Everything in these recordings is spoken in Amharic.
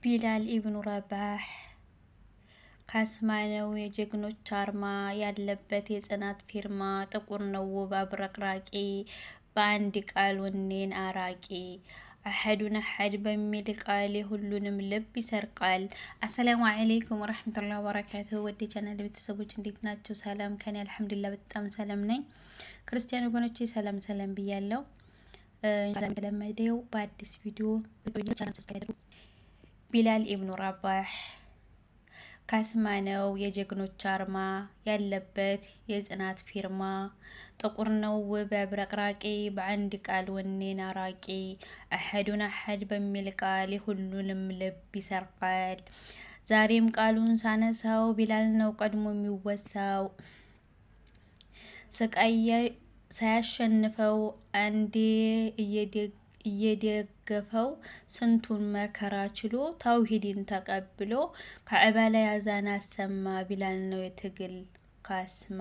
ቢላል ኢብኑ ረባህ ካስማነው የጀግኖች አርማ ያለበት የጽናት ፊርማ ጥቁር ነው ውብ አብረቅራቂ በአንድ ቃል ወኔን አራቂ አሐዱን አሐድ በሚል ቃል የሁሉንም ልብ ይሰርቃል። አሰላሙ አለይኩም ወራህመቱላሂ ወበረካቱሁ። ወደ ቻናል ቤተሰቦች እንዴት ናቸው? ሰላም ከኔ አልሐምዱሊላህ በጣም ሰላም ነኝ። ክርስቲያን ወገኖቼ ሰላም ሰላም ብያለሁ። እንደተለመደው በአዲስ ቪዲዮ ቻናል ሰብስክራይብ አድርጉ። ቢላል ኢብኑ ረባህ ካስማነው የጀግኖች አርማ ያለበት የጽናት ፊርማ ጥቁር ነው ውብ አብረቅራቂ በአንድ ቃል ወኔን አራቂ አሐዱን አሐድ በሚል ቃል የሁሉንም ልብ ይሰርቃል። ዛሬም ቃሉን ሳነሳው ቢላል ነው ቀድሞ የሚወሳው። ስቃይ ሳያሸንፈው አንዴ እየደገፈው ስንቱን መከራ ችሎ ተውሂድን ተቀብሎ ከዕባ ላይ አዛን አሰማ። ቢላል ነው የትግል ካስማ።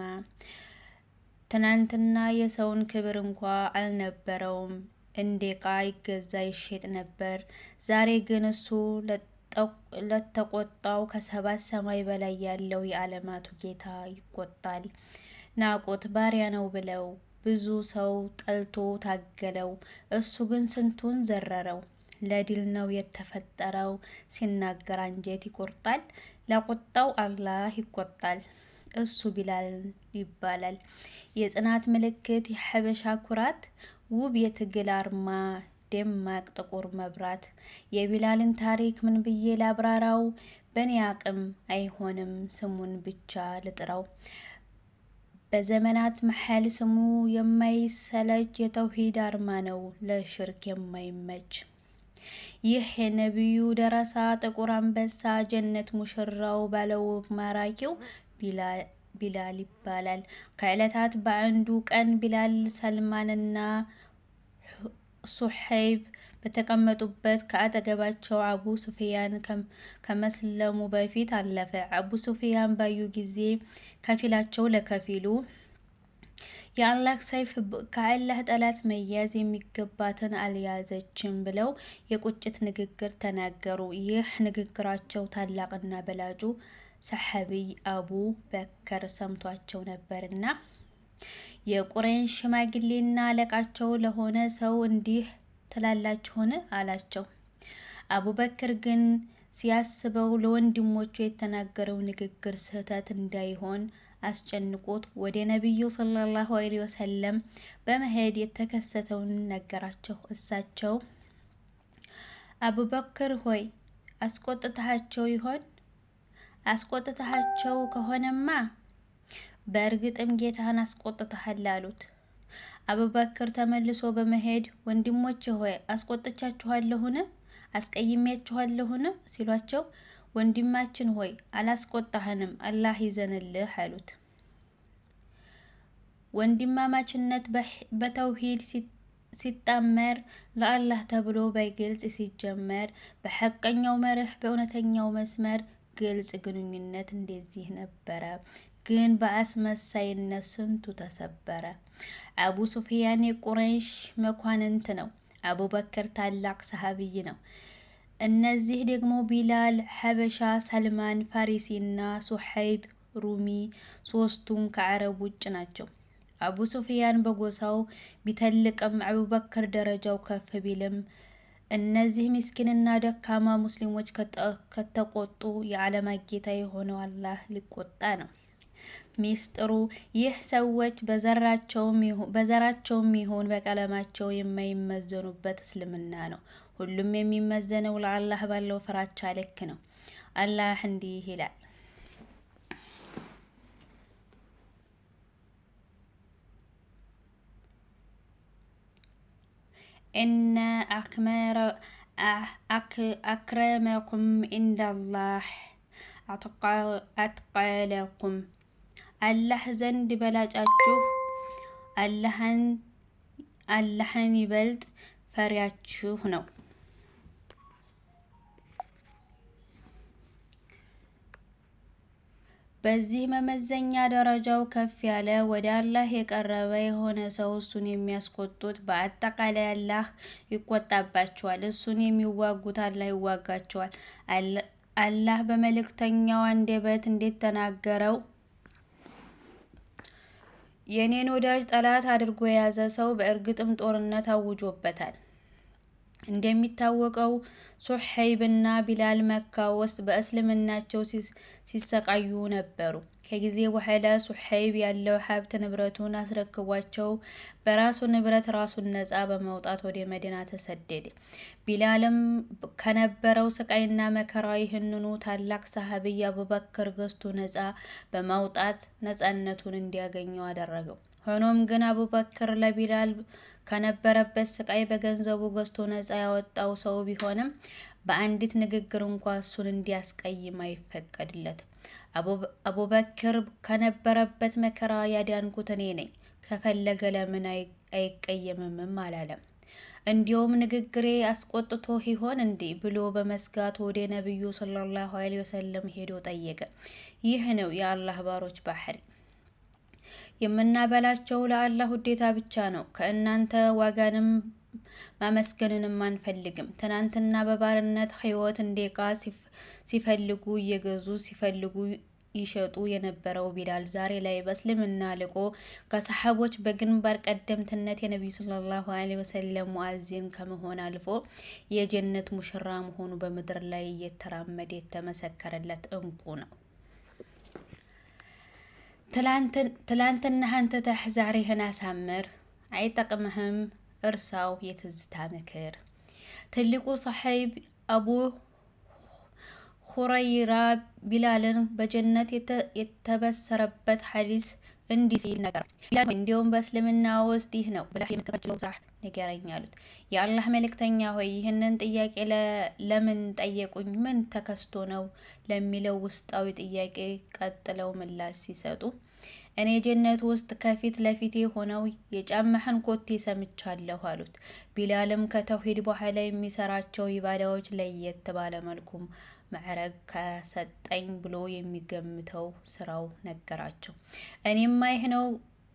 ትናንትና የሰውን ክብር እንኳ አልነበረውም፣ እንደ ዕቃ ይገዛ ይሸጥ ነበር። ዛሬ ግን እሱ ለተቆጣው ከሰባት ሰማይ በላይ ያለው የዓለማቱ ጌታ ይቆጣል። ናቁት ባሪያ ነው ብለው ብዙ ሰው ጠልቶ ታገለው፣ እሱ ግን ስንቱን ዘረረው። ለድል ነው የተፈጠረው ሲናገር አንጀት ይቆርጣል። ለቁጣው አላህ ይቆጣል፣ እሱ ቢላል ይባላል። የጽናት ምልክት የሐበሻ ኩራት ውብ የትግል አርማ ደማቅ ጥቁር መብራት። የቢላልን ታሪክ ምን ብዬ ላብራራው? በኔ አቅም አይሆንም ስሙን ብቻ ልጥራው። በዘመናት መሐል ስሙ የማይሰለች የተውሂድ አርማ ነው ለሽርክ የማይመች። ይህ የነቢዩ ደረሳ ጥቁር አንበሳ ጀነት ሙሽራው ባለውብ ማራኪው ቢላል ይባላል። ከዕለታት በአንዱ ቀን ቢላል ሰልማንና ሱሐይብ በተቀመጡበት ከአጠገባቸው አቡ ሱፊያን ከመስለሙ በፊት አለፈ። አቡ ሱፊያን ባዩ ጊዜ ከፊላቸው ለከፊሉ የአላህ ሰይፍ ከአላህ ጠላት መያዝ የሚገባትን አልያዘችም ብለው የቁጭት ንግግር ተናገሩ። ይህ ንግግራቸው ታላቅና በላጩ ሰሐቢይ አቡ በከር ሰምቷቸው ነበርና የቁረይሽ ሽማግሌና አለቃቸው ለሆነ ሰው እንዲህ ትላላችሁን አላቸው። አቡበክር ግን ሲያስበው ለወንድሞቹ የተናገረው ንግግር ስህተት እንዳይሆን አስጨንቆት ወደ ነቢዩ ሰለላሁ ዐለይሂ ወሰለም በመሄድ የተከሰተውን ነገራቸው። እሳቸው አቡበክር ሆይ አስቆጥተሃቸው ይሆን? አስቆጥተሃቸው ከሆነማ በእርግጥም ጌታህን አስቆጥተሃል አሉት። አቡበክር ተመልሶ በመሄድ ወንድሞቼ ሆይ አስቆጥቻችኋለሁን? አስቀይሜያችኋለሁን? ሲሏቸው ወንድማችን ሆይ አላስቆጣህንም፣ አላህ ይዘንልህ አሉት። ወንድማማችነት በተውሂድ ሲጣመር ለአላህ ተብሎ በግልጽ ሲጀመር በሐቀኛው መርህ በእውነተኛው መስመር ግልጽ ግንኙነት እንደዚህ ነበረ። ግን በአስመሳይነት ስንቱ ተሰበረ። አቡ ሱፊያን የቁረይሽ መኳንንት ነው። አቡበክር ታላቅ ሰሃቢይ ነው። እነዚህ ደግሞ ቢላል ሐበሻ፣ ሰልማን ፋሪሲና ሱሐይብ ሩሚ ሶስቱም ከአረብ ውጭ ናቸው። አቡ ሱፊያን በጎሳው ቢተልቅም አቡበክር ደረጃው ከፍ ቢልም እነዚህ ምስኪንና ደካማ ሙስሊሞች ከተቆጡ የዓለማት ጌታ የሆነው አላህ ሊቆጣ ነው። ሚስጥሩ ይህ ሰዎች በዘራቸውም ይሁን በቀለማቸው የማይመዘኑበት እስልምና ነው። ሁሉም የሚመዘነው ለአላህ ባለው ፍራቻ ልክ ነው። አላህ እንዲህ ይላል፣ ኢነ አክረመኩም ኢንደላህ አትቃለኩም፣ አላህ ዘንድ በላጫችሁ አላህን ይበልጥ ፈሪያችሁ ነው። በዚህ መመዘኛ ደረጃው ከፍ ያለ ወደ አላህ የቀረበ የሆነ ሰው እሱን የሚያስቆጡት በአጠቃላይ አላህ ይቆጣባቸዋል፣ እሱን የሚዋጉት አላህ ይዋጋቸዋል። አላህ በመልእክተኛው አንደበት እንዴት ተናገረው? የኔን ወዳጅ ጠላት አድርጎ የያዘ ሰው በእርግጥም ጦርነት አውጆበታል። እንደሚታወቀው ሱሐይብና ቢላል መካ ውስጥ በእስልምናቸው ሲሰቃዩ ነበሩ። ከጊዜ በኋላ ሱሐይብ ያለው ሀብት ንብረቱን አስረክቧቸው በራሱ ንብረት ራሱን ነጻ በማውጣት ወደ መዲና ተሰደደ። ቢላልም ከነበረው ስቃይና መከራ ይህንኑ ታላቅ ሰሃቢይ አቡበክር ገዝቶ ነጻ በማውጣት ነጻነቱን እንዲያገኘው አደረገው። ሆኖም ግን አቡበክር ለቢላል ከነበረበት ስቃይ በገንዘቡ ገዝቶ ነጻ ያወጣው ሰው ቢሆንም በአንዲት ንግግር እንኳ እሱን እንዲያስቀይም አይፈቀድለትም። አቡበክር ከነበረበት መከራ ያዳንኩት እኔ ነኝ፣ ከፈለገ ለምን አይቀየምም አላለም። እንዲሁም ንግግሬ አስቆጥቶ ይሆን እንዴ ብሎ በመስጋት ወደ ነብዩ ሰለላሁ ዐለይሂ ወሰለም ሄዶ ጠየቀ። ይህ ነው የአላህ ባሮች ባህሪ። የምናበላቸው ለአላህ ውዴታ ብቻ ነው። ከእናንተ ዋጋንም ማመስገንንም አንፈልግም። ትናንትና በባርነት ህይወት እንደቃ ሲፈልጉ እየገዙ ሲፈልጉ ይሸጡ የነበረው ቢላል ዛሬ ላይ በእስልምና ልቆ ከሰሐቦች በግንባር ቀደምትነት የነብዩ ሰለላሁ ዐለይሂ ወሰለም ሙአዚን ከመሆን አልፎ የጀነት ሙሽራ መሆኑ በምድር ላይ እየተራመደ የተመሰከረለት እንቁ ነው። ትላንትና አንተ ተህ ዛሬህን አሳምር፣ አይጠቅምህም እርሳው የትዝታ ምክር። ትልቁ ሰሐይብ አቡ ሁረይራ ቢላልን በጀነት የተበሰረበት ሐዲስ እንዲህ ሲል ነገር እንዲሁም በእስልምና ውስጥ ይህ ነው ብለህ የምትከጅለው ዛህ ንገረኝ አሉት። የአላህ መልእክተኛ ሆይ ይህንን ጥያቄ ለምን ጠየቁኝ? ምን ተከስቶ ነው ለሚለው ውስጣዊ ጥያቄ ቀጥለው ምላሽ ሲሰጡ እኔ ጀነት ውስጥ ከፊት ለፊቴ ሆነው የጫማህን ኮቴ ሰምቻለሁ አሉት። ቢላልም ከተውሂድ በኋላ የሚሰራቸው ኢባዳዎች ለየት ባለ መልኩም ማዕረግ ከሰጠኝ ብሎ የሚገምተው ስራው ነገራቸው።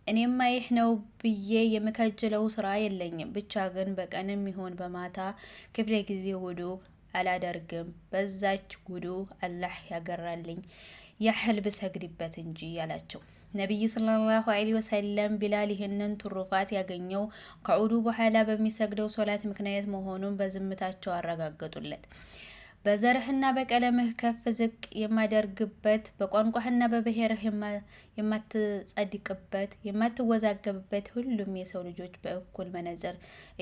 እኔማ ይህ ነው ብዬ የምከጅለው ስራ የለኝም። ብቻ ግን በቀንም ይሆን በማታ ክፍለ ጊዜ ውዱ አላደርግም። በዛች ውዱ አላህ ያገራልኝ ያህል ብሰግድበት እንጂ አላቸው። ነብዩ ሰለላሁ ዐለይሂ ወሰለም ቢላል ይህንን ትሩፋት ያገኘው ከዑዱ በኋላ በሚሰግደው ሶላት ምክንያት መሆኑን በዝምታቸው አረጋገጡለት። በዘርህና በቀለምህ ከፍ ዝቅ የማደርግበት፣ በቋንቋህና በብሔርህ የማትጸድቅበት፣ የማትወዛገብበት፣ ሁሉም የሰው ልጆች በእኩል መነጽር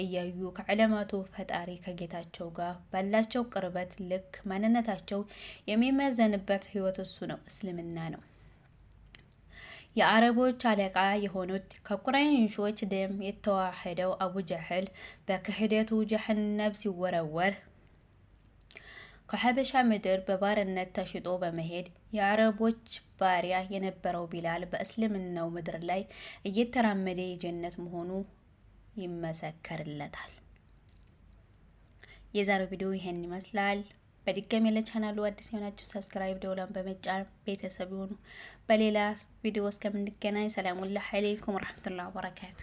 እያዩ ከዕለማቱ ፈጣሪ ከጌታቸው ጋር ባላቸው ቅርበት ልክ ማንነታቸው የሚመዘንበት ህይወት እሱ ነው፣ እስልምና ነው። የአረቦች አለቃ የሆኑት ከቁረይሾች ደም የተዋሃደው አቡ ጀህል በክህደቱ ጀሀነም ሲወረወር ከሀበሻ ምድር በባርነት ተሽጦ በመሄድ የአረቦች ባሪያ የነበረው ቢላል በእስልምናው ምድር ላይ እየተራመደ የጀነት መሆኑ ይመሰከርለታል። የዛሬው ቪዲዮ ይሄን ይመስላል። በድጋሚ ለቻናሉ አዲስ የሆናችሁ ሰብስክራይብ ደውላን በመጫን ቤተሰብ ይሁኑ። በሌላ ቪዲዮ እስከምንገናኝ ሰላሙላህ አለይኩም ወራህመቱላሂ ወበረካቱ።